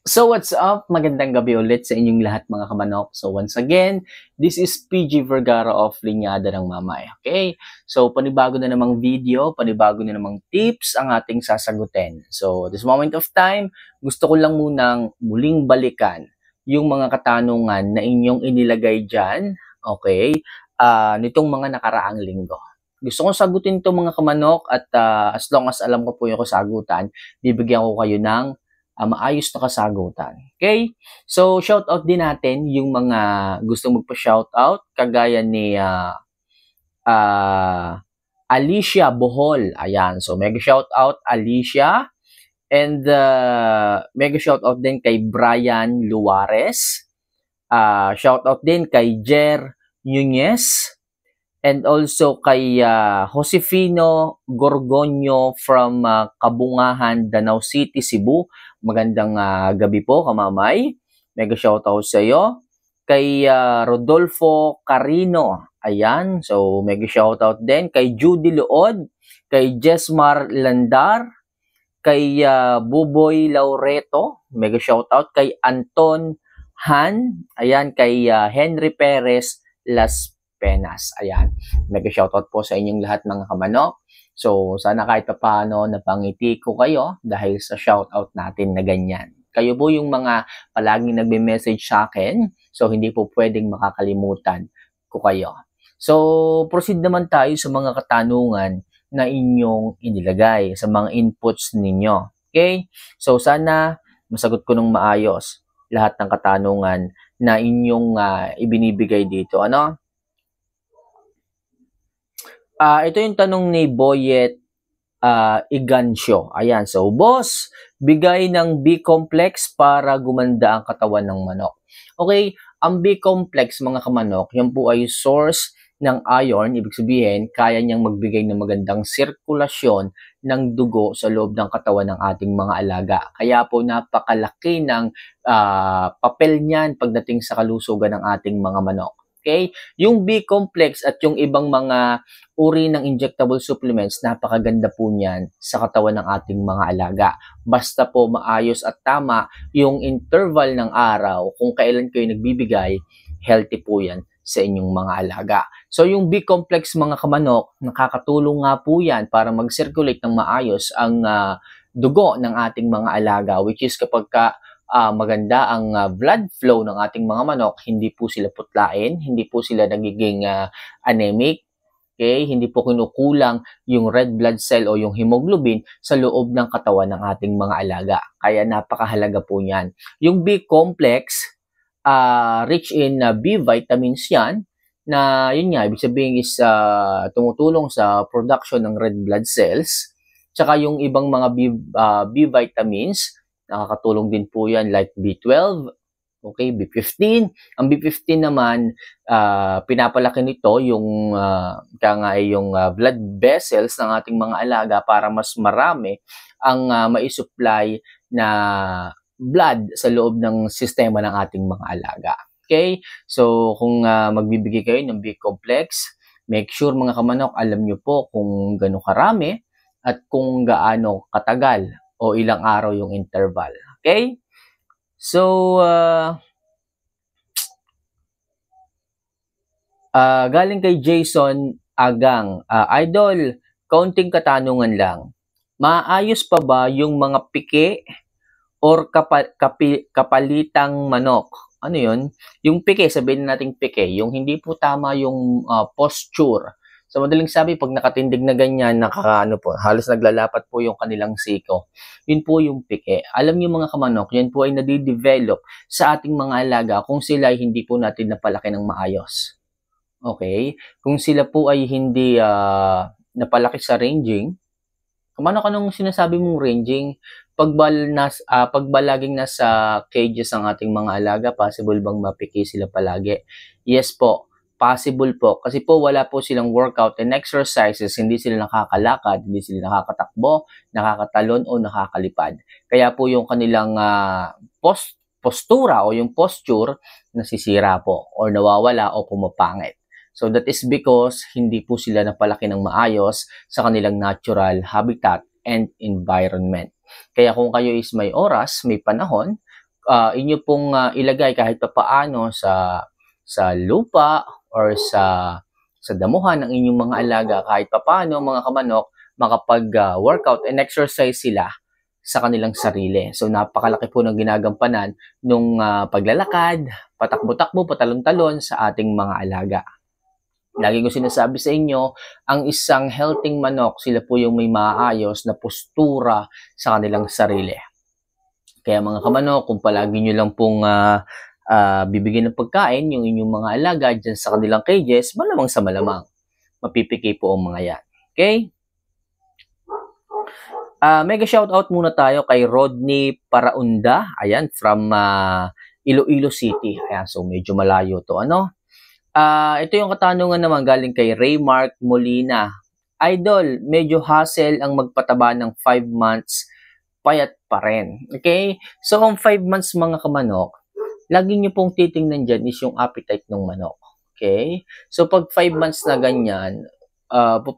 So what's up? Magandang gabi ulit sa inyong lahat mga kamanok. So once again, this is PG Vergara of Linyada ng Mamay. Okay? So panibago na namang video, panibago na namang tips ang ating sasagutin. So this moment of time, gusto ko lang munang muling balikan yung mga katanungan na inyong inilagay dyan, okay, nitong mga nakaraang linggo. Gusto kong sagutin to mga kamanok at as long as alam ko po yung kasagutan, bibigyan ko kayo ng maayos na kasagutan. Okay? So, shoutout din natin yung mga gustong magpa-shoutout, kagaya ni Alicia Bohol. Ayan. So, mega shoutout, Alicia. And mega shoutout din kay Brian Luares. Shoutout din kay Jer Nunez. And also kay Josefino Gorgonio from Kabungahan, Danau City, Cebu. Magandang gabi po, kamamay. Mega shoutout sa iyo. Kay Rodolfo Carino. Ayan. So, mega shoutout din. Kay Judy Luod. Kay Jesmar Landar. Kay Buboy Laureto. Mega shoutout. Kay Anton Han. Ayan. Kay Henry Perez Las Penas. Ayan. Mega shoutout po sa inyong lahat mga kamanok. So, sana kahit paano napangiti ko kayo dahil sa shoutout natin na ganyan. Kayo po yung mga palaging nagme-message sa akin. So, hindi po pwedeng makakalimutan ko kayo. So, proceed naman tayo sa mga katanungan na inyong inilagay, sa mga inputs ninyo. Okay? So, sana masagot ko ng maayos lahat ng katanungan na inyong ibinibigay dito. Ano? Ito yung tanong ni Boyet Igancio. Ayan. So, boss, bigay ng B-complex para gumanda ang katawan ng manok. Okay, ang B-complex mga kamanok, yan po ay source ng iron. Ibig sabihin, kaya niyang magbigay ng magandang sirkulasyon ng dugo sa loob ng katawan ng ating mga alaga. Kaya po napakalaki ng papel niyan pagdating sa kalusugan ng ating mga manok. Okay? Yung B-complex at yung ibang mga uri ng injectable supplements, napakaganda po niyan sa katawan ng ating mga alaga. Basta po maayos at tama yung interval ng araw kung kailan kayo nagbibigay, healthy po yan sa inyong mga alaga. So yung B-complex mga kamanok, nakakatulong nga po yan para mag-circulate ng maayos ang dugo ng ating mga alaga, which is kapag maganda ang blood flow ng ating mga manok, hindi po sila putlain, hindi po sila nagiging anemic, okay? Hindi po kinukulang yung red blood cell o yung hemoglobin sa loob ng katawan ng ating mga alaga. Kaya napakahalaga po niyan. Yung B-complex, rich in B vitamins yan, na yun nga, ibig sabihin is tumutulong sa production ng red blood cells. Tsaka yung ibang mga B vitamins, nakakatulong din po yan like B12, okay, B15. Ang B15 naman, pinapalaki nito yung, yung blood vessels ng ating mga alaga para mas marami ang maisupply na blood sa loob ng sistema ng ating mga alaga. Okay? So, kung magbibigay kayo ng B-complex, make sure mga kamanok, alam nyo po kung gaano karami at kung gaano katagal o ilang araw yung interval. Okay? So, galing kay Jason Agang. Idol, kaunting katanungan lang. Maayos pa ba yung mga pike or kapalitang manok? Ano yun? Yung pike, sabihin natin pike, yung hindi po tama yung posture. So, madaling sabi, pag nakatindig na ganyan, halos naglalapat po yung kanilang siko. Yun po yung pike. Alam niyo mga kamanok, yan po ay nadidevelop sa ating mga alaga kung sila ay hindi po natin napalaki ng maayos. Okay? Kung sila po ay hindi napalaki sa ranging, kamanok, anong sinasabi mong ranging? Pag laging nasa cages ang ating mga alaga, possible bang mapiki sila palagi? Yes po. Possible po. Kasi po wala po silang workout and exercises, hindi sila nakakalakad, hindi sila nakakatakbo, nakakatalon o nakakalipad. Kaya po yung kanilang postura o yung posture nasisira po or nawawala o pumapangit. So that is because hindi po sila napalaki ng maayos sa kanilang natural habitat and environment. Kaya kung kayo is may oras, may panahon, inyo pong ilagay kahit papaano sa lupa or sa damuhan ng inyong mga alaga, kahit papaano mga kamanok makapag-workout and exercise sila sa kanilang sarili. So napakalaki po ng ginagampanan nung paglalakad, patakbo-takbo, patalon-talon sa ating mga alaga. Lagi ko sinasabi sa inyo, ang isang healthy manok, sila po yung may maayos na postura sa kanilang sarili. Kaya mga kamanok, kung palagi nyo lang pong bibigyan ng pagkain yung inyong mga alaga dyan sa kanilang cages, malamang sa malamang, mapipigay po ang mga yan. Okay? Mega shoutout muna tayo kay Rodney Paraunda. Ayan, from Iloilo City. Ayan, so medyo malayo to. Ito yung katanungan naman galing kay Raymark Molina. Idol, medyo hassle ang magpataba ng 5 months, payat pa rin. Okay? So, ang 5 months mga kamanok, lagi nyo pong titingnan dyan is yung appetite ng manok. Okay? So, pag 5 months na ganyan,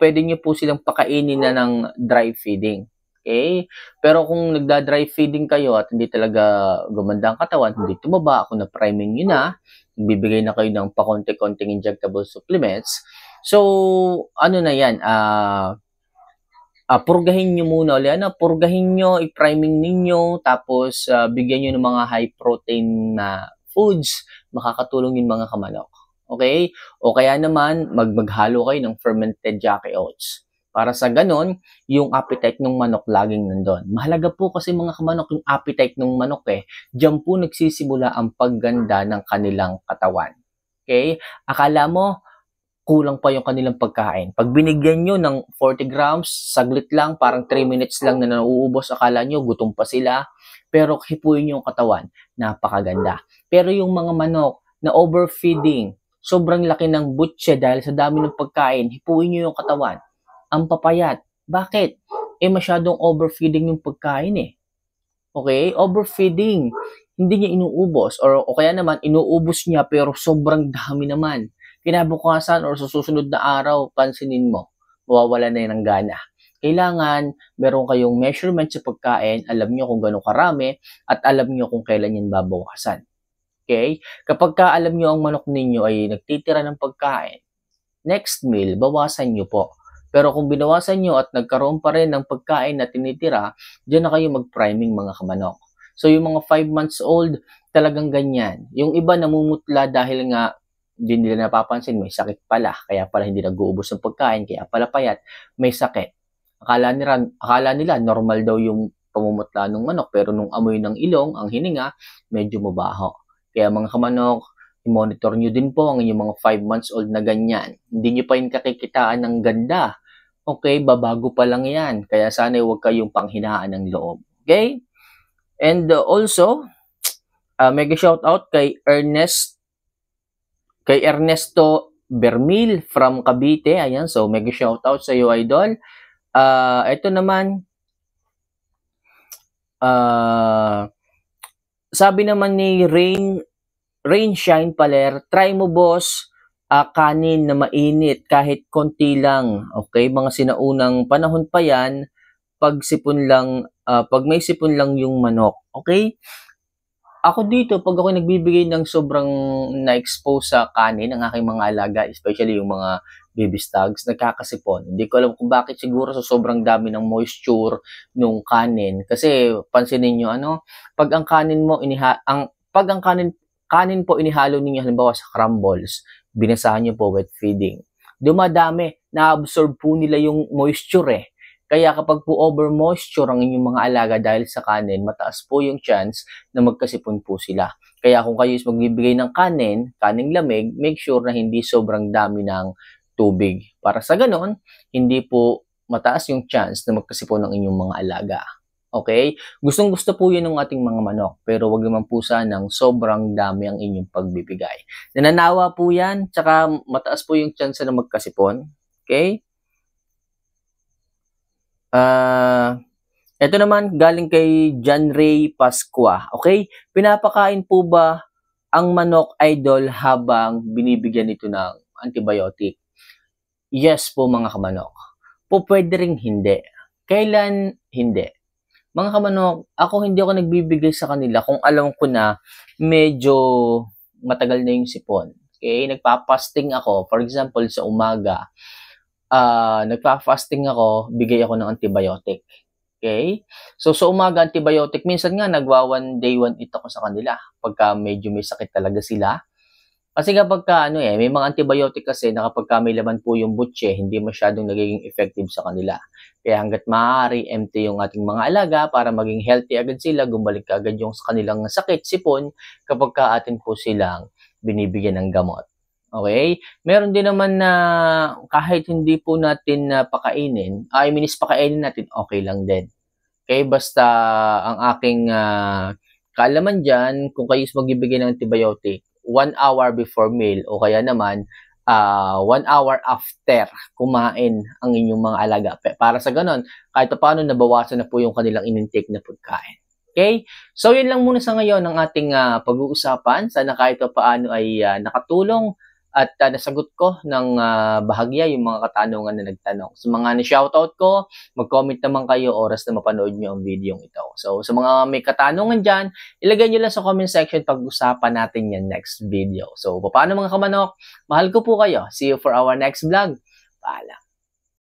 pwede nyo po silang pakainin na ng dry feeding. Okay? Pero kung nagda-dry feeding kayo at hindi talaga gumanda ang katawan, hindi tumaba, kung na-priming nyo na, bibigay na kayo ng pakonti-konting injectable supplements. So, ano na yan, purgahin nyo muna ulit, purgahin nyo, i-priming ninyo, tapos bigyan nyo ng mga high protein na foods, makakatulong yung mga kamanok. Okay? O kaya naman, maghalo kayo ng fermented Jackie Oats. Para sa ganon, yung appetite ng manok laging nandun. Mahalaga po kasi mga kamanok yung appetite ng manok Diyan po nagsisimula ang pagganda ng kanilang katawan. Okay? Akala mo, kulang pa yung kanilang pagkain. Pag binigyan nyo ng 40 grams, saglit lang, parang 3 minutes lang na nauubos, akala nyo, gutom pa sila. Pero hipuin nyo yung katawan, napakaganda. Pero yung mga manok na overfeeding, sobrang laki ng butse dahil sa dami ng pagkain, hipuin nyo yung katawan. Ang papayat. Bakit? Masyadong overfeeding yung pagkain Okay? Overfeeding. Hindi niya inuubos. O kaya naman, inuubos niya pero sobrang dami naman. Kinabukasan or sa susunod na araw, pansinin mo, mawawala na yun ng gana. Kailangan, meron kayong measurement sa pagkain, alam nyo kung gano'ng karami, at alam nyo kung kailan yan babawasan. Okay? Kapag alam nyo ang manok ninyo ay nagtitira ng pagkain, next meal, bawasan nyo po. Pero kung binawasan nyo at nagkaroon pa rin ng pagkain na tinitira, dyan na kayo mag-priming mga kamanok. So yung mga 5 months old, talagang ganyan. Yung iba namumutla dahil nga hindi nila napapansin, may sakit pala. Kaya pala hindi nag-uubos ng pagkain, kaya pala payat, may sakit. Akala nila normal daw yung pamumutla ng manok, pero nung amoy ng ilong, ang hininga, medyo mabaho. Kaya mga kamanok, i-monitor nyo din po ang inyong mga 5 months old na ganyan. Hindi nyo pa yung kakikitaan ng ganda. Okay, babago pa lang yan. Kaya sana huwag kayong panghinaan ng loob. Okay? And also, mega shout out kay Ernesto Bermil from Cavite. Ayan, so mega shout out sa iyo, idol. Ito naman, sabi naman ni Rain Shine Paler, try mo boss, kanin na mainit kahit konti lang. Okay, mga sinaunang panahon pa yan, pag may sipon lang yung manok. Okay? Ako dito, pag ako nagbibigay ng sobrang na-expose sa kanin ng aking mga alaga, especially yung mga baby stags, nagkakasipon. Hindi ko alam kung bakit, siguro sa sobrang dami ng moisture nung kanin. Kasi pansinin nyo, pag ang kanin mo kanin po inihalo ninyo halimbawa sa crumbles, binasahan nyo po wet feeding. Dumadami, na-absorb po nila yung moisture Kaya kapag po over moisture ang inyong mga alaga dahil sa kanin, mataas po yung chance na magkasipon po sila. Kaya kung kayo is magbibigay ng kaning lamig, make sure na hindi sobrang dami ng tubig. Para sa ganon, hindi po mataas yung chance na magkasipon ng inyong mga alaga. Okay? Gustong-gusto po yun ng ating mga manok, pero wag naman po sanang sobrang dami ang inyong pagbibigay. Nananawa po yan, tsaka mataas po yung chance na magkasipon. Okay? Ito naman, galing kay John Ray Pascua. Okay? Pinapakain po ba ang manok, idol, habang binibigyan ito ng antibiotic? Yes po mga kamanok. Po pwede ring hindi. Kailan hindi? mga kamanok, ako hindi ako nagbibigay sa kanila kung alam ko na medyo matagal na yung sipon. Okay, nagpa-fasting ako. For example, sa umaga, nagpa-fasting ako, bigay ako ng antibiotic. Okay? So, sa umaga, antibiotic. Minsan nga, nagwa 1 day, 1 eat ako sa kanila. Pagka medyo may sakit talaga sila. Kasi kapag may mga antibiotic kasi na kapag may laman po yung butche, hindi masyadong nagiging effective sa kanila. Kaya hanggat maaari, empty yung ating mga alaga para maging healthy agad sila, gumbalik agad yung sa kanilang sakit, sipon, kapag atin po silang binibigyan ng gamot. Okay? Meron din naman na kahit hindi po natin pakainin, pakainin natin, okay lang din. Okay? Basta ang aking kaalaman dyan, kung kayo magbibigay ng antibiotic, 1 hour before meal o kaya naman 1 hour after kumain ang inyong mga alaga. Para sa ganon, kahit paano nabawasan na po yung kanilang in-intake na pagkain. Okay? So, yun lang muna sa ngayon ang ating pag-uusapan. Sana kahit paano ay nakatulong at nasagot ko ng bahagya yung mga katanungan na nagtanong. Sa mga ni-shoutout ko, mag-comment naman kayo oras na mapanood nyo ang video ito. So, sa mga may katanungan dyan, ilagay nyo lang sa comment section pag-usapan natin yan next video. So, paano mga kamanok? Mahal ko po kayo. See you for our next vlog. Paalam.